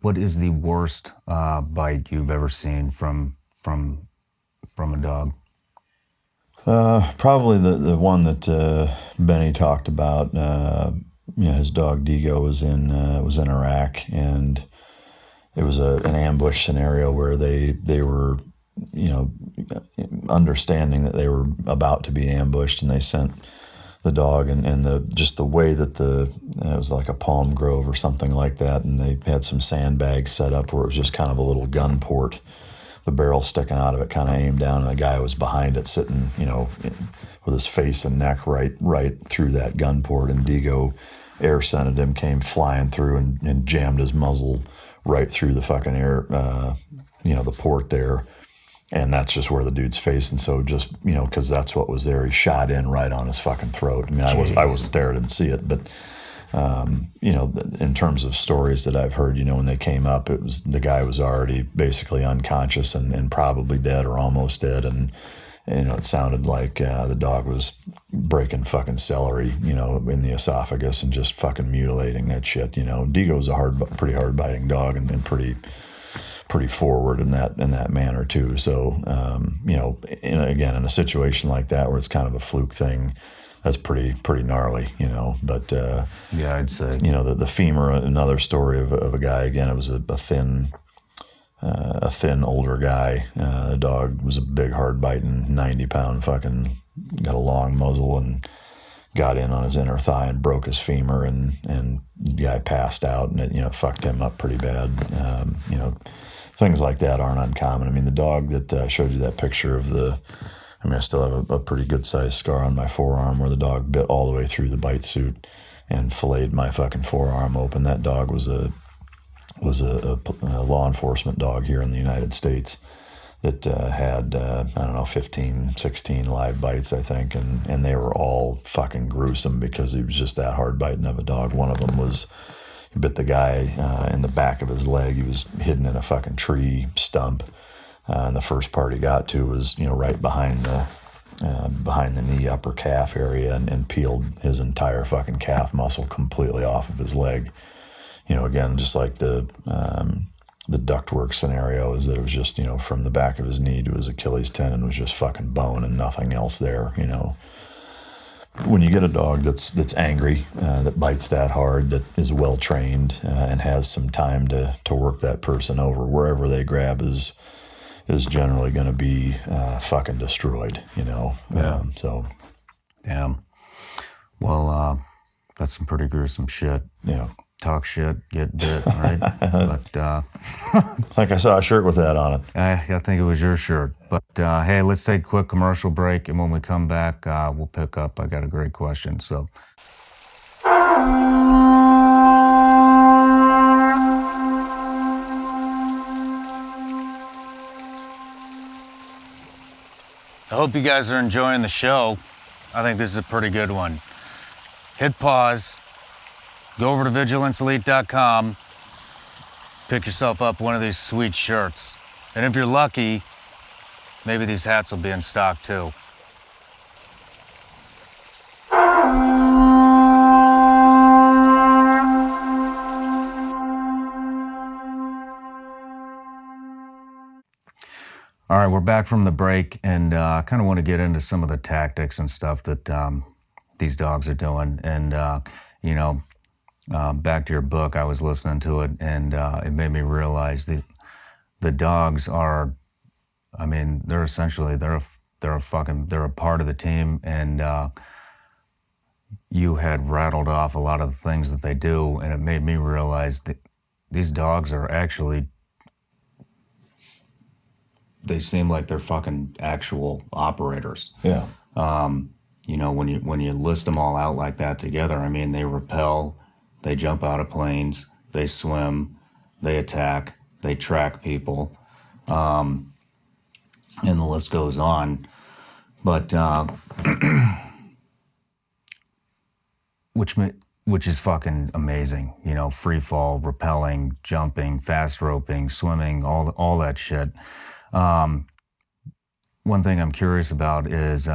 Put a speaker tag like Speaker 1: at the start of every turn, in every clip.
Speaker 1: What is the worst bite you've ever seen from a dog?
Speaker 2: Probably the one that Benny talked about. His dog Digo was in Iraq, and it was an ambush scenario where they were, understanding that they were about to be ambushed, and they sent the dog and the way that it was like a palm grove or something like that, and they had some sandbags set up where it was just kind of a little gun port, the barrel sticking out of it, kind of aimed down, and the guy was behind it, sitting, with his face and neck right through that gun port, and Digo air scented him, came flying through and jammed his muzzle right through the fucking air, the port there. And that's just where the dude's face. And so just, because that's what was there, he shot in right on his fucking throat. I mean, I wasn't there, I didn't see it. But, in terms of stories that I've heard, when they came up, the guy was already basically unconscious and probably dead or almost dead. And, it sounded like the dog was breaking fucking celery, in the esophagus and just fucking mutilating that shit. Digo's a pretty hard biting dog and pretty forward in that manner too. So, again, in a situation like that where it's kind of a fluke thing, that's pretty gnarly, But
Speaker 1: yeah, I'd say
Speaker 2: the femur, another story of a guy. Again, it was a thin older guy. The dog was a big, hard biting, 90-pound fucking, got a long muzzle and got in on his inner thigh and broke his femur, and the guy passed out, and it fucked him up pretty bad. Things like that aren't uncommon. I mean, the dog that showed you that picture of I still have a pretty good sized scar on my forearm where the dog bit all the way through the bite suit and filleted my fucking forearm open. That dog was a law enforcement dog here in the United States that had, 15, 16 live bites, I think, and they were all fucking gruesome because it was just that hard biting of a dog. One of them was, he bit the guy in the back of his leg. He was hidden in a fucking tree stump, and the first part he got to was, right behind the knee, upper calf area, and peeled his entire fucking calf muscle completely off of his leg. Again, just like the ductwork scenario, is that it was just, from the back of his knee to his Achilles tendon was just fucking bone and nothing else there. When you get a dog that's angry, that bites that hard, that is well trained, and has some time to work that person over, wherever they grab is generally going to be fucking destroyed.
Speaker 1: Yeah.
Speaker 2: So,
Speaker 1: damn. Well, that's some pretty gruesome shit.
Speaker 2: Yeah.
Speaker 1: Talk shit, get bit, right? But
Speaker 2: like I saw a shirt with that on it.
Speaker 1: I think it was your shirt. But hey, let's take a quick commercial break, and when we come back, we'll pick up. I got a great question. So. I hope you guys are enjoying the show. I think this is a pretty good one. Hit pause. Go over to vigilanceelite.com, pick yourself up one of these sweet shirts. And if you're lucky, maybe these hats will be in stock too. All right, we're back from the break, and I kind of want to get into some of the tactics and stuff that these dogs are doing. And, back to your book, I was listening to it, and it made me realize that the dogs are, they're essentially, they're a part of the team, and you had rattled off a lot of the things that they do, and it made me realize that these dogs are actually, they seem like they're fucking actual operators.
Speaker 2: Yeah.
Speaker 1: When you list them all out like that together, they rappel, they jump out of planes, they swim, they attack, they track people, and the list goes on. But which is fucking amazing. Free fall, rappelling, jumping, fast roping, swimming, all that shit. One thing I'm curious about is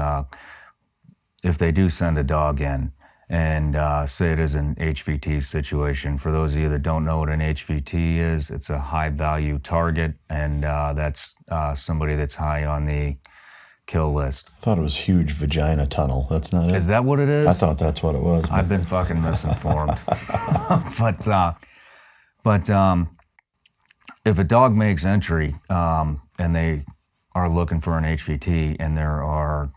Speaker 1: if they do send a dog in and say it is an HVT situation. For those of you that don't know what an HVT is, it's a high value target, and that's somebody that's high on the kill list.
Speaker 2: I thought it was huge vagina tunnel. That's not it?
Speaker 1: Is that what it is?
Speaker 2: I thought that's what it was.
Speaker 1: I've been fucking misinformed. but if a dog makes entry and they are looking for an HVT, and there are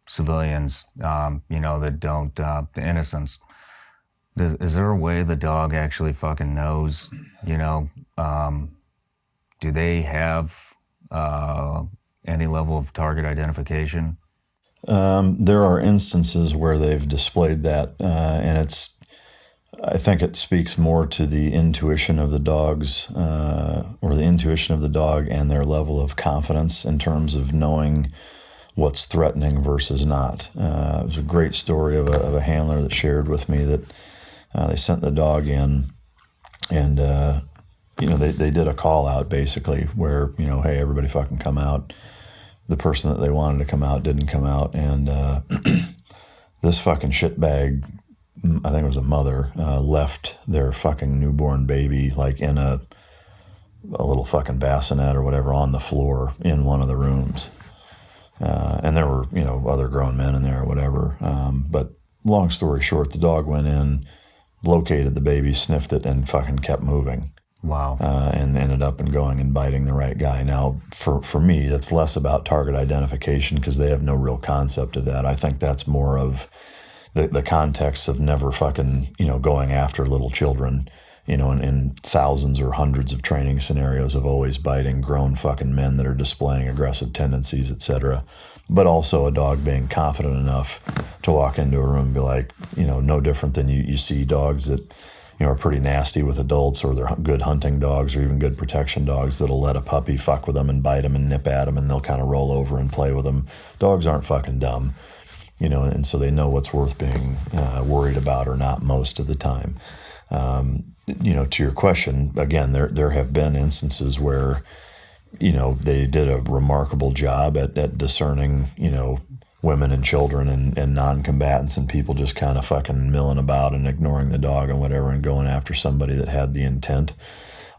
Speaker 1: civilians, that don't, the innocents, is there a way the dog actually fucking knows, do they have any level of target identification?
Speaker 2: There are instances where they've displayed that, and I think it speaks more to the intuition of the dogs, or the intuition of the dog and their level of confidence in terms of knowing what's threatening versus not. It was a great story of a handler that shared with me that they sent the dog in, and they did a call out basically where, hey, everybody fucking come out. The person that they wanted to come out didn't come out, and this fucking shitbag, I think it was a mother, left their fucking newborn baby like in a little fucking bassinet or whatever on the floor in one of the rooms. And there were, other grown men in there or whatever. But long story short, the dog went in, located the baby, sniffed it, and fucking kept moving.
Speaker 1: Wow.
Speaker 2: And ended up going and biting the right guy. Now, for me, that's less about target identification because they have no real concept of that. I think that's more of the context of never fucking, going after little children, in thousands or hundreds of training scenarios of always biting grown fucking men that are displaying aggressive tendencies, etc. But also a dog being confident enough to walk into a room and be like, no different than you see dogs that, are pretty nasty with adults, or they're good hunting dogs or even good protection dogs that'll let a puppy fuck with them and bite them and nip at them, and they'll kind of roll over and play with them. Dogs aren't fucking dumb, and so they know what's worth being worried about or not most of the time. To your question, again, there have been instances where, they did a remarkable job at discerning, women and children and non-combatants, and people just kind of fucking milling about and ignoring the dog and whatever and going after somebody that had the intent.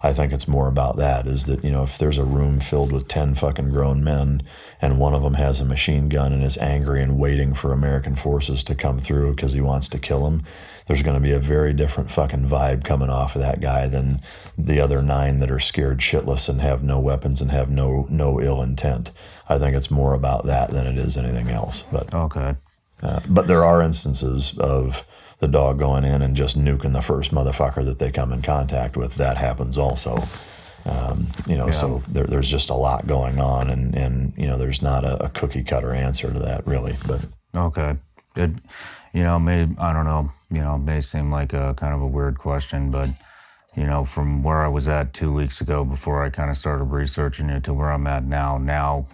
Speaker 2: I think it's more about that, is that, if there's a room filled with 10 fucking grown men and one of them has a machine gun and is angry and waiting for American forces to come through because he wants to kill him, there's going to be a very different fucking vibe coming off of that guy than the other 9 that are scared shitless and have no weapons and have no ill intent. I think it's more about that than it is anything else. But
Speaker 1: okay.
Speaker 2: But there are instances of the dog going in and just nuking the first motherfucker that they come in contact with. That happens also. So there's just a lot going on, and there's not a cookie cutter answer to that really. But
Speaker 1: okay, it may, I don't know, may seem like a kind of a weird question, but from where I was at 2 weeks ago before I kind of started researching it to where I'm at now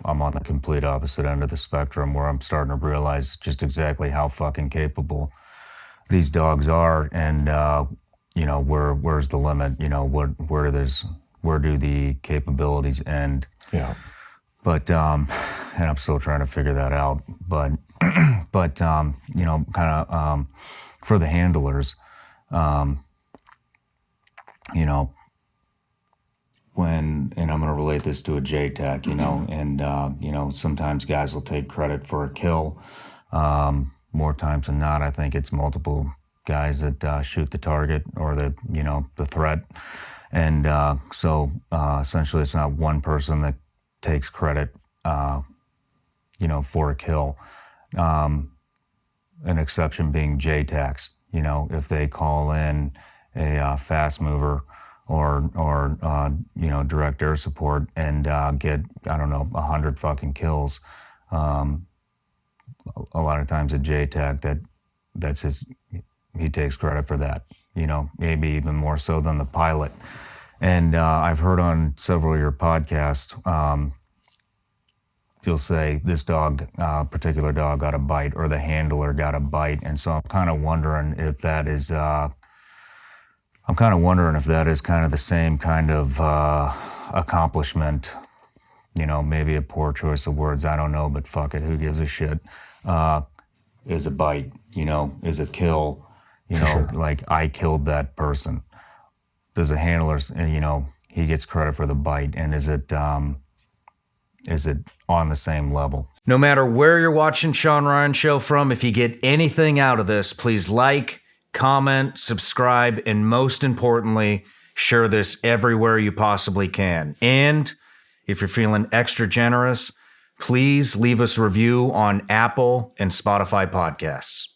Speaker 1: I'm on the complete opposite end of the spectrum, where I'm starting to realize just exactly how fucking capable these dogs are, and where's the limit? Where do the capabilities end?
Speaker 2: Yeah.
Speaker 1: But and I'm still trying to figure that out. But kind of for the handlers, when, and I'm going to relate this to a JTAC, and sometimes guys will take credit for a kill. More times than not, I think it's multiple guys that shoot the target or the threat. And so essentially it's not one person that takes credit, for a kill. An exception being JTACs. If they call in a fast mover or direct air support and get, 100 fucking kills, a lot of times a JTAC that's he takes credit for that, maybe even more so than the pilot. And I've heard on several of your podcasts, you'll say this particular dog got a bite, or the handler got a bite. And so I'm kind of wondering if that is, kind of the same kind of accomplishment, maybe a poor choice of words, I don't know, but fuck it, who gives a shit, is a bite, is a kill, like I killed that person. Does a handler, he gets credit for the bite, and is it on the same level? No matter where you're watching Shawn Ryan Show from, if you get anything out of this, please like, comment, subscribe, and most importantly, share this everywhere you possibly can. And if you're feeling extra generous, please leave us a review on Apple and Spotify podcasts.